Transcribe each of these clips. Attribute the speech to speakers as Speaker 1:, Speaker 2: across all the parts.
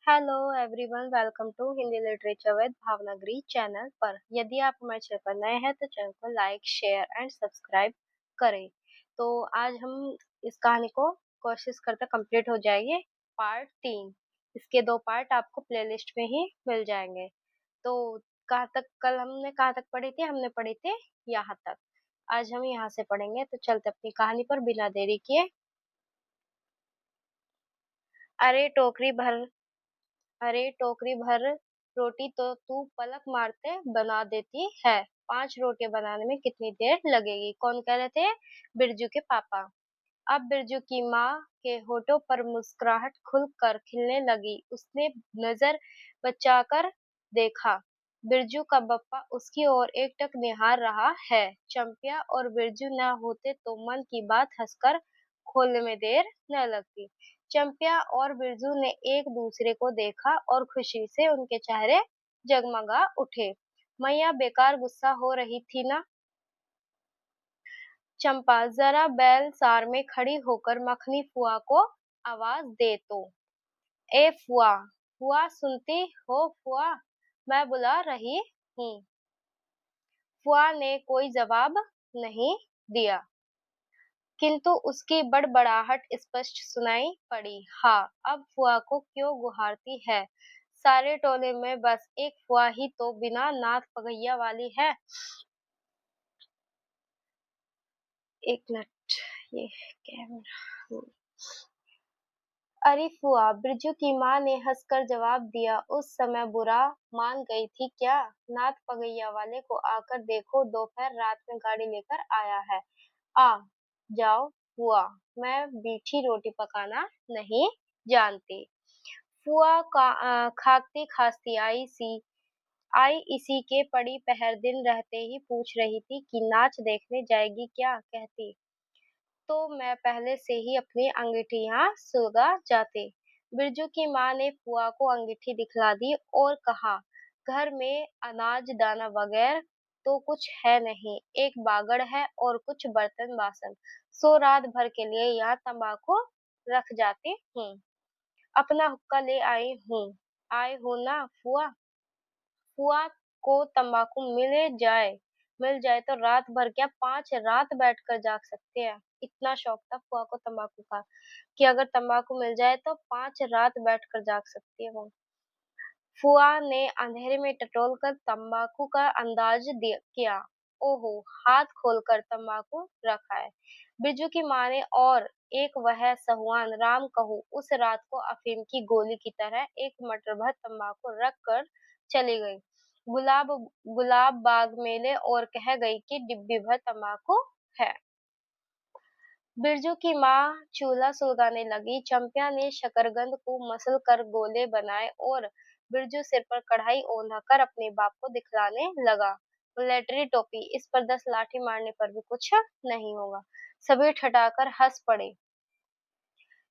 Speaker 1: Hello everyone, welcome to Hindi literature with Bhavanagari channel पर। यदि आप हमारे चैनल पर नए हैं तो चैनल को लाइक शेयर एंड सब्सक्राइब करें। तो आज हम इस कहानी को कोशिश करते कंप्लीट हो जाएगी। पार्ट 3, इसके 2 पार्ट आपको प्लेलिस्ट में ही मिल जाएंगे। तो कहाँ तक कल हमने कहाँ तक पढ़ी थी? हमने पढ़ी थी यहाँ तक। आज हम यहाँ से पढ़ेंगे, तो चलते अपनी कहानी पर बिना देरी किए। अरे टोकरी भर अरे टोकरी भर रोटी तो तू पलक मारते बना देती है। 5 रोटियां बनाने में कितनी देर लगेगी? कौन कह रहे थे? बिरजू के पापा। अब बिरजू की माँ के होठों पर मुस्कुराहट खुलकर खिलने लगी। उसने नजर बचाकर देखा। बिरजू का बप्पा उसकी ओर एकटक निहार रहा है। चंपिया और बिरजू न होते तो मन की बात हंसकर खोलने में देर न लगती। चंपिया और बिरजू ने एक दूसरे को देखा और खुशी से उनके चेहरे जगमगा उठे। मैया बेकार गुस्सा हो रही थी ना? चंपा जरा बैल सार में खड़ी होकर मखनी फुआ को आवाज दे तो। ए फुआ, फुआ सुनती हो फुआ, मैं बुला रही हूँ। फुआ ने कोई जवाब नहीं दिया, किंतु उसकी बड़बड़ाहट स्पष्ट सुनाई पड़ी। हाँ, अब फुआ को क्यों गुहारती है? सारे टोले में बस एक फुआ ही तो बिना नाथ पगैया वाली है। एक मिनट, ये कैमरा। अरे फुआ, बिरजू की माँ ने हंसकर जवाब दिया। उस समय बुरा मान गई थी क्या? नाथ पगैया वाले को आकर देखो, दोपहर रात में गाड़ी लेकर आया है। आ जाओ फुआ, मैं मीठी रोटी पकाना नहीं जानती। फुआ का खाती खांसती आई इसी के पड़ी पहर दिन रहते ही पूछ रही थी कि नाच देखने जाएगी क्या? कहती तो मैं पहले से ही अपनी अंगीठियां सुलगा जाती। बिरजू की माँ ने फुआ को अंगीठी दिखला दी और कहा, घर में अनाज दाना वगैरह तो कुछ है नहीं, एक बागड़ है और कुछ बर्तन बासन, सो रात भर के लिए यहाँ तंबाकू रख जाती हूँ। अपना हुक्का ले आई हूँ। आए हो ना फुआ? फुआ को तंबाकू मिल जाए तो रात भर क्या 5 रात बैठकर जाग सकते हैं। इतना शौक था फुआ को तंबाकू का कि अगर तंबाकू मिल जाए तो 5 रात बैठकर जाग सकती है वो। फुआ ने अंधेरे में टटोल कर तंबाकू का अंदाज किया। ओहो, हाथ खोलकर तंबाकू रखा है। बिरजू की माँ ने और एक वह सहुआन राम कहू उस रात को अफीम की गोली की तरह एक मटर भर तंबाकू रख कर चली गई। गुलाब गुलाब बाग मेले और कह गई कि डिब्बी भर तंबाकू है। बिरजू की माँ चूल्हा सुलगाने लगी। चंपिया ने शकरकंद को मसल कर गोले बनाए और बिरजू सिर पर कढ़ाई ओंधा कर अपने बाप को दिखलाने लगा। मिलिट्री टोपी, इस पर 10 लाठी मारने पर भी कुछ नहीं होगा। सभी ठठाकर हंस पड़े।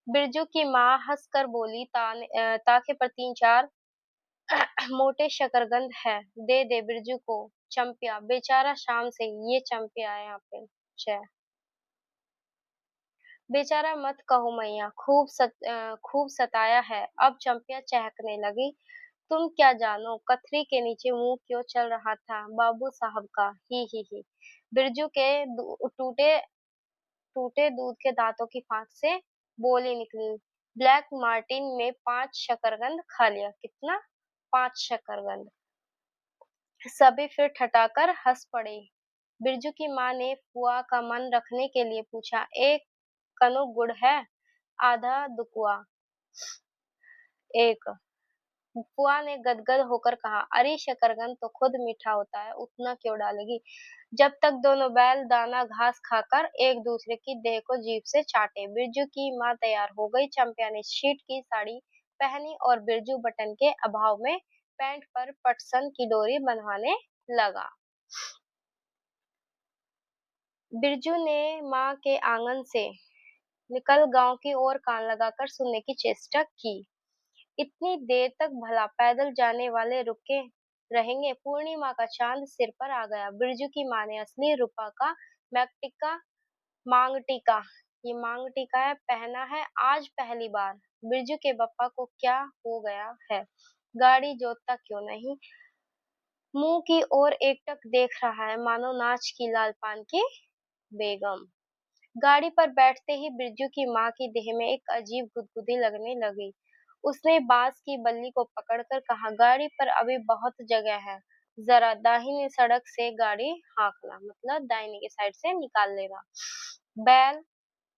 Speaker 1: बिरजू की माँ हंस कर बोली, ताके पर 3-4 मोटे शकरकंद है, दे दे बिरजू को। चंपिया, बेचारा शाम से ये चंपिया है यहाँ पे। जय। बेचारा मत कहो मैया, खूब सताया है। अब चंपिया चहकने लगी। तुम क्या जानो कथरी के नीचे मुंह क्यों चल रहा था बाबू साहब का, ही। बिरजू के टूटे टूटे दूध के दांतों की फांक से बोली निकली। ब्लैक मार्टिन में 5 शकरकंद खा लिया। कितना? 5 शकरकंद। सभी फिर ठठाकर हंस पड़े। बिरजू की माँ ने फुआ का मन रखने के लिए पूछा, एक कनो गुड़ है? आधा दुकुआ। एक। फुआ ने गदगद होकर कहा, अरे शकरकंद तो खुद मीठा होता है, उतना क्यों डालेगी? जब तक दोनों बैल दाना घास खाकर एक दूसरे की देह को जीभ से चाटे। बिरजू की माँ तैयार हो गई। चंपिया ने शीट की साड़ी पहनी और बिरजू बटन के अभाव में पैंट पर पटसन की डोरी बंधवाने लगा। बिरजू ने माँ के आंगन से निकल गांव की ओर कान लगाकर सुनने की चेष्टा की। इतनी देर तक भला पैदल जाने वाले रुके रहेंगे? पूर्णिमा का चांद सिर पर आ गया। बिरजू की माँ ने असली रूपा का मैक टिक्का मांग टीका ये मांग टीका है, पहना है आज पहली बार। बिरजू के पप्पा को क्या हो गया है? गाड़ी जोतता क्यों नहीं? मुंह की ओर एकटक देख रहा है मानो नाच की लाल पान की बेगम। गाड़ी पर बैठते ही बिरजू की माँ की देह में एक अजीब गुदगुदी लगने लगी। उसने बांस की बल्ली को पकड़कर कहा, गाड़ी पर अभी बहुत जगह है, जरा दाहिनी सड़क से गाड़ी हाँकना, मतलब दाहिने की साइड से निकाल लेना। बैल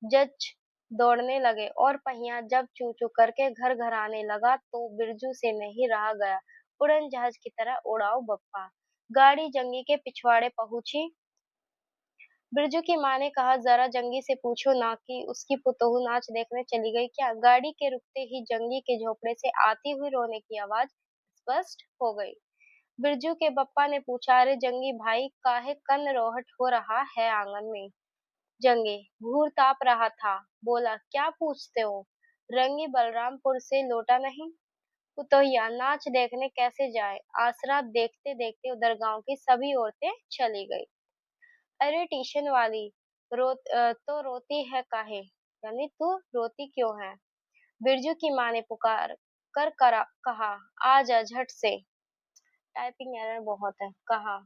Speaker 1: जज दौड़ने लगे और पहिया जब चू चू करके घर घर आने लगा तो बिरजू से नहीं रहा गया। उड़न जहाज की तरह उड़ाओ बप्पा। गाड़ी जंगी के पिछवाड़े पहुंची। बिरजू की माँ ने कहा, जरा जंगी से पूछो ना कि उसकी पुतोहू नाच देखने चली गई क्या। गाड़ी के रुकते ही जंगी के झोपड़े से आती हुई रोने की आवाज स्पष्ट हो गई। बिरजू के बप्पा ने पूछा, अरे जंगी भाई, काहे कन रोहट हो रहा है आंगन में? जंगी घूर ताप रहा था, बोला, क्या पूछते हो? रंगी बलरामपुर से लौटा नहीं? पुतोहिया नाच देखने कैसे जाए? आसरा देखते देखते उधर गांव की सभी औरतें चली गई। अरे ट्यूशन वाली, तो रोती है काहे? यानी तू रोती क्यों है? बिरजू की माँ ने पुकार कर कहा, आ जा झट से। टाइपिंग एरर बहुत है। कहा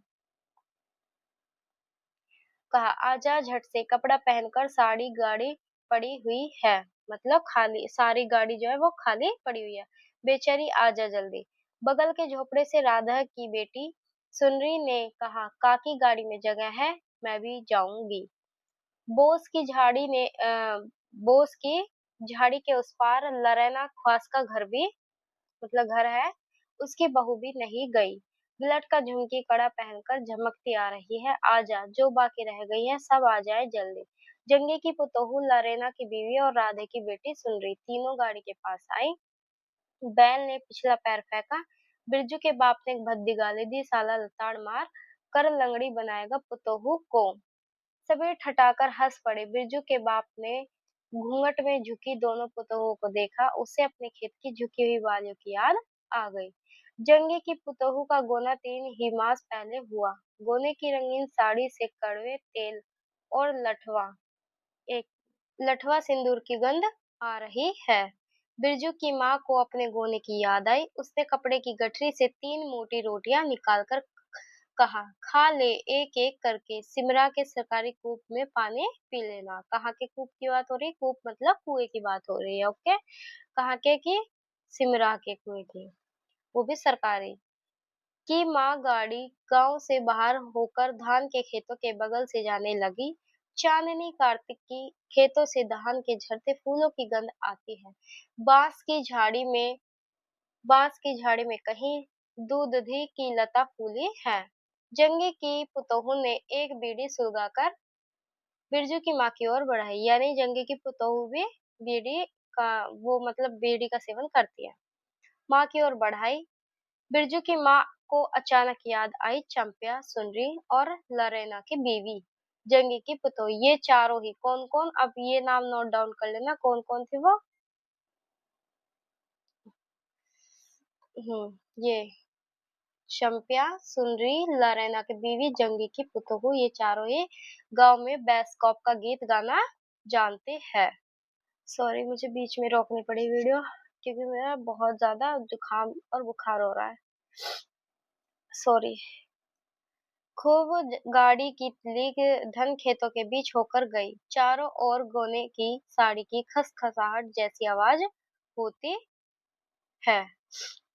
Speaker 1: आजा झट से, कपड़ा पहनकर, साड़ी गाड़ी पड़ी हुई है, मतलब खाली सारी गाड़ी जो है वो खाली पड़ी हुई है। बेचारी आजा जल्दी। बगल के झोपड़े से राधा की बेटी सुनरी ने कहा, काकी गाड़ी में जगह है, मैं भी जाऊंगी। बोस की झाड़ी ने बोस की झाड़ी के उस पार लरेना ख्वास का घर भी, मतलब घर है, उसकी बहू भी नहीं गई। गिलट का झुमकी कड़ा पहनकर झमकती आ रही है, आजा, जो बाकी रह गई है सब आ जाए जल्दी। जंगे की पुतोहू लरेना की बीवी और राधे की बेटी सुन रही, तीनों गाड़ी के पास आई। बैल ने पिछला पैर फेंका। बिरजू के बाप ने एक भद्दी गाली दी, साला लताड़ मार कर लंगड़ी बनाएगा पुतोहू को। सभी ठठाकर हंस पड़े। बिरजू के बाप ने घूंघट में झुकी दोनों पुतोहों को देखा। उसे अपने खेत की झुकी हुई बालियों की याद आ गई। जंगी की पुतोहू का गोना 3 ही मास पहले हुआ। गोने की रंगीन साड़ी से कड़वे तेल और एक लठवा सिंदूर की गंध आ रही है। बिरजू की माँ को अपने गोने की याद आई। उसने कपड़े की गठरी से 3 मोटी रोटियां निकालकर कहा, खा ले एक एक करके, सिमरा के सरकारी कूप में पानी पी लेना। कहाँ के कूप की बात हो रही? कूप मतलब कुएं की बात हो रही है। ओके, कहाँ के की? सिमरा के कुएं की, वो भी सरकारी। की माँ गाड़ी गांव से बाहर होकर धान के खेतों के बगल से जाने लगी। चांदनी कार्तिक की खेतों से धान के झड़ते फूलों की गंध आती है। बांस की झाड़ी में बांस की झाड़ी में कहीं दूधधी की लता फूली है। जंगी की पुतोहू ने एक बीड़ी सुलगाकर बिरजू की माँ की ओर बढ़ाई, यानी जंगी की पुतोहू भी बीड़ी का, वो मतलब बीड़ी का सेवन करती है। माँ की ओर बढ़ाई। बिरजू की माँ को अचानक याद आई चंपिया, सुनरी और लरेना की बीवी, जंगी की पुतोहू। ये चारों ही कौन कौन, अब ये नाम नोट डाउन कर लेना कौन कौन थे वो। ये शम्प्या, सुनरी, लरैना की बीवी, जंगी की पुतोहू, ये चारों ही गांव में बैस्कॉप का गीत गाना जानते हैं। सॉरी, मुझे बीच में रोकनी पड़ी वीडियो क्योंकि मेरा बहुत ज्यादा जुकाम और बुखार हो रहा है। सॉरी। खूब गाड़ी की लीक धन खेतों के बीच होकर गई। चारों ओर गोने की साड़ी की खसखसाहट जैसी आवाज होती है।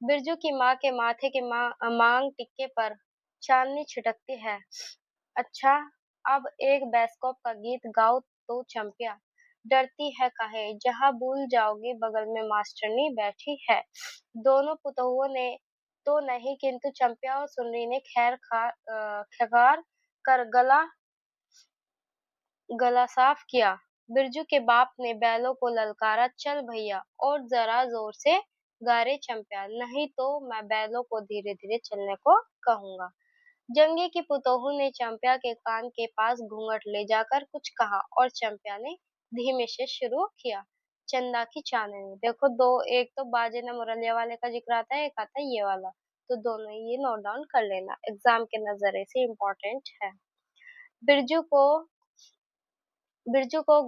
Speaker 1: बिरजू की माँ के माथे के मांग टिक्के पर चांदनी छिटकती है। अच्छा, अब एक बैस्कॉप का गीत गाओ तो चंपिया, डरती है काहे, जहाँ भूल जाओगी बगल में मास्टरनी बैठी है। दोनों पुतहुओं ने तो नहीं, किंतु चंपिया और सुनरी ने खैर कर गला साफ किया। बिरजू के बाप ने बैलों को ललकारा, चल भैया और जरा जोर से गा रे चंपिया, नहीं तो मैं बैलों को धीरे धीरे चलने को कहूंगा। जंगी की पुतोहू ने चंपिया के कान के पास घूंघट ले जाकर कुछ कहा और चंपिया ने धीमे से शुरू किया, चंदा की चांदनी। देखो दो, एक तो बाजे न मुरलिया वाले का जिक्र आता है, एक आता है ये वाला, तो दोनों ये नोट डाउन कर लेना, एग्जाम के नजरिए से इम्पोर्टेंट है। बिरजू को बिरजू को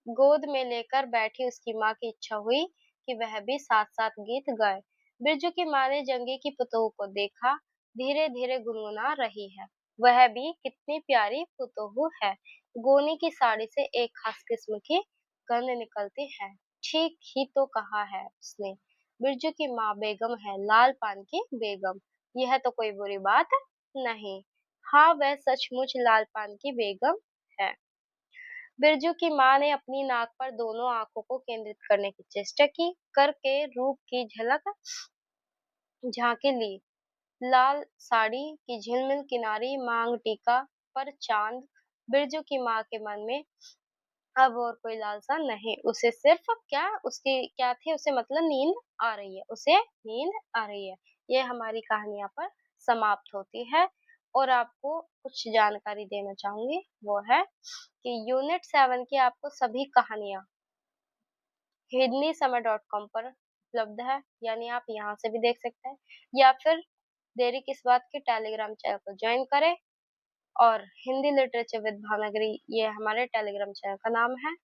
Speaker 1: गोद में लेकर बैठी उसकी माँ की इच्छा हुई कि वह भी साथ साथ गीत गाए। बिरजू की माँ ने जंगी की पुतोह को देखा, धीरे धीरे गुनगुना रही है, वह भी कितनी प्यारी पुतोह है। गोनी की साड़ी से एक खास किस्म की गंध निकलती है। ठीक ही तो कहा है उसने, बिरजू की माँ बेगम है, लाल पान की बेगम। यह तो कोई बुरी बात नहीं। हाँ, वह सचमुच लाल पान की बेगम है। बिरजू की माँ ने अपनी नाक पर दोनों आंखों को केंद्रित करने की चेष्टा की, करके रूप की झलक झांकी ली। लाल साड़ी की झिलमिल किनारी, मांग टीका पर चांद। बिरजू की माँ के मन में अब और कोई लालसा नहीं, उसे सिर्फ क्या उसकी क्या थी, उसे मतलब नींद आ रही है, उसे नींद आ रही है। ये हमारी कहानी यहाँ पर समाप्त होती है। और आपको कुछ जानकारी देना चाहूंगी, वो है कि यूनिट 7 की आपको सभी कहानियां हिंदी समय डॉट कॉम पर उपलब्ध है, यानी आप यहाँ से भी देख सकते हैं, या फिर देरी किस बात की टेलीग्राम चैनल को ज्वाइन करें। और हिंदी लिटरेचर विद भावनगरी, ये हमारे टेलीग्राम चैनल का नाम है।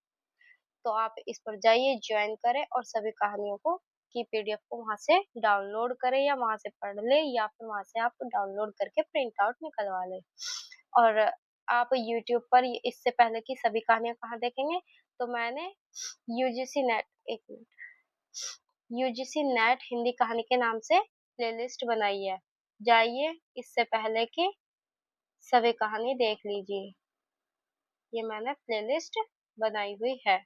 Speaker 1: तो आप इस पर जाइए, ज्वाइन करें और सभी कहानियों को की पीडीएफ को वहां से डाउनलोड करें, या वहां से पढ़ ले, या फिर वहां से आप डाउनलोड करके प्रिंट आउट निकलवा लें। और आप यूट्यूब पर इससे पहले की सभी कहानियां कहाँ देखेंगे, तो मैंने यूजीसी नेट एक मिनट यूजीसी नेट हिंदी कहानी के नाम से प्लेलिस्ट बनाई है, जाइए इससे पहले की सभी कहानी देख लीजिए। ये मैंने प्लेलिस्ट बनाई हुई है,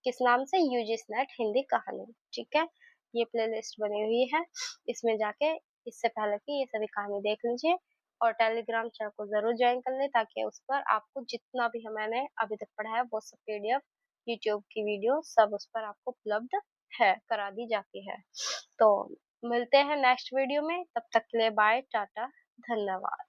Speaker 1: किस नाम से, यूजीसी नेट हिंदी कहानी। ठीक है, ये प्लेलिस्ट बनी हुई है, इसमें जाके इससे पहले की ये सभी कहानी देख लीजिए। और टेलीग्राम चैनल को जरूर ज्वाइन कर लें, ताकि उस पर आपको जितना भी मैंने अभी तक पढ़ा है वो सब पीडीएफ, यूट्यूब की वीडियो सब उस पर आपको उपलब्ध है, करा दी जाती है। तो मिलते हैं नेक्स्ट वीडियो में, तब तक के लिए बाय, टाटा, धन्यवाद।